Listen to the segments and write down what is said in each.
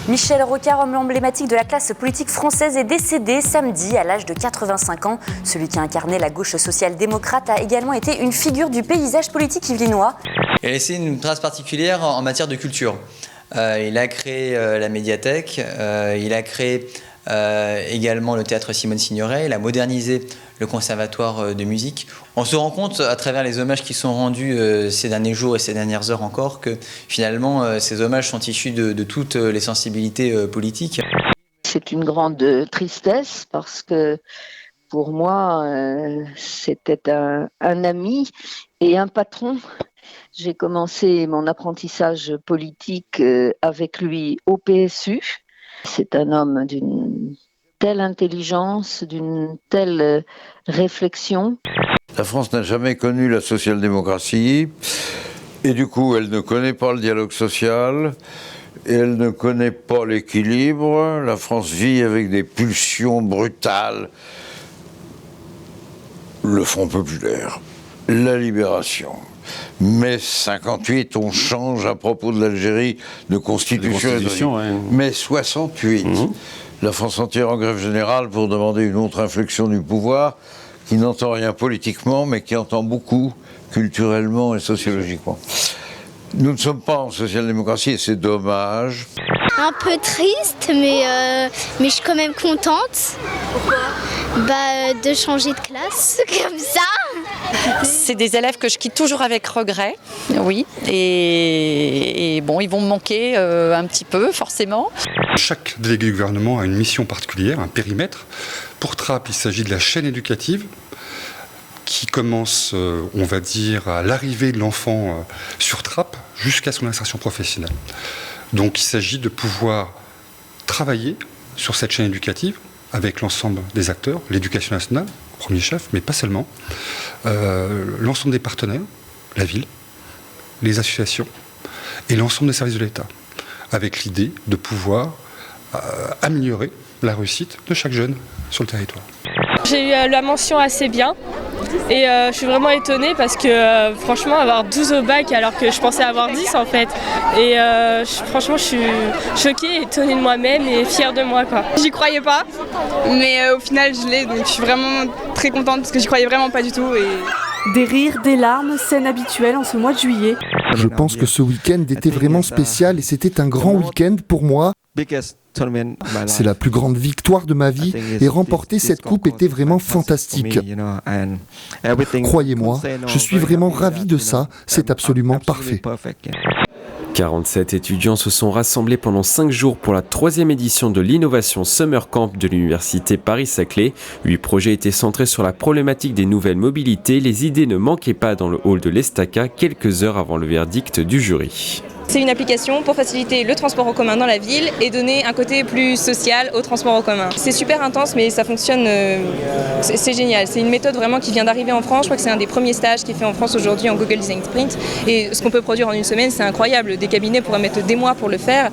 Michel Rocard, homme emblématique de la classe politique française, est décédé samedi à l'âge de 85 ans. Celui qui a incarné la gauche social-démocrate a également été une figure du paysage politique yvelinois. Il a laissé une trace particulière en matière de culture. Il a créé la médiathèque, il a créé également le théâtre Simone Signoret, il a modernisé le conservatoire de musique. On se rend compte à travers les hommages qui sont rendus ces derniers jours et ces dernières heures encore que finalement ces hommages sont issus de toutes les sensibilités politiques. C'est une grande tristesse parce que pour moi c'était un ami et un patron. J'ai commencé mon apprentissage politique avec lui au PSU. C'est un homme d'une telle intelligence, d'une telle réflexion. La France n'a jamais connu la social-démocratie et du coup elle ne connaît pas le dialogue social et elle ne connaît pas l'équilibre. La France vit avec des pulsions brutales. Le Front populaire, la libération. Mai 58, on change à propos de l'Algérie de constitution. Ouais. Mai 68, la France entière en grève générale pour demander une autre inflexion du pouvoir qui n'entend rien politiquement, mais qui entend beaucoup culturellement et sociologiquement. Nous ne sommes pas en social-démocratie et c'est dommage. Un peu triste, mais je suis quand même contente. Pourquoi ? De changer de classe, comme ça. C'est des élèves que je quitte toujours avec regret, oui. Et bon, ils vont me manquer un petit peu, forcément. Chaque délégué du gouvernement a une mission particulière, un périmètre. Pour Trappes, il s'agit de la chaîne éducative qui commence, on va dire, à l'arrivée de l'enfant sur Trappes jusqu'à son insertion professionnelle. Donc il s'agit de pouvoir travailler sur cette chaîne éducative avec l'ensemble des acteurs, l'éducation nationale, au premier chef, mais pas seulement, l'ensemble des partenaires, la ville, les associations et l'ensemble des services de l'État, avec l'idée de pouvoir améliorer la réussite de chaque jeune sur le territoire. J'ai eu la mention assez bien et je suis vraiment étonnée parce que franchement avoir 12 au bac alors que je pensais avoir 10 en fait et franchement je suis choquée, étonnée de moi-même et fière de moi quoi. J'y croyais pas mais au final je l'ai donc je suis vraiment très contente parce que j'y croyais vraiment pas du tout. Des rires, des larmes, scène habituelle en ce mois de juillet. Je pense que ce week-end était vraiment spécial et c'était un grand week-end pour moi. C'est la plus grande victoire de ma vie et remporter cette coupe était vraiment fantastique. Croyez-moi, je suis vraiment ravi de ça, c'est absolument parfait. 47 étudiants se sont rassemblés pendant 5 jours pour la 3e édition de l'Innovation Summer Camp de l'Université Paris-Saclay. 8 projets étaient centrés sur la problématique des nouvelles mobilités. Les idées ne manquaient pas dans le hall de l'Estaca quelques heures avant le verdict du jury. C'est une application pour faciliter le transport en commun dans la ville et donner un côté plus social au transport en commun. C'est super intense mais ça fonctionne, c'est génial. C'est une méthode vraiment qui vient d'arriver en France. Je crois que c'est un des premiers stages qui est fait en France aujourd'hui en Google Design Sprint. Et ce qu'on peut produire en une semaine, c'est incroyable. Des cabinets pourraient mettre des mois pour le faire.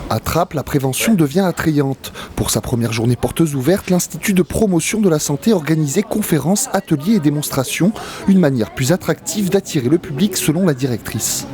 À Trappes, la prévention devient attrayante. Pour sa première journée porteuse ouverte, l'Institut de promotion de la santé organisait conférences, ateliers et démonstrations, une manière plus attractive d'attirer le public selon la directrice.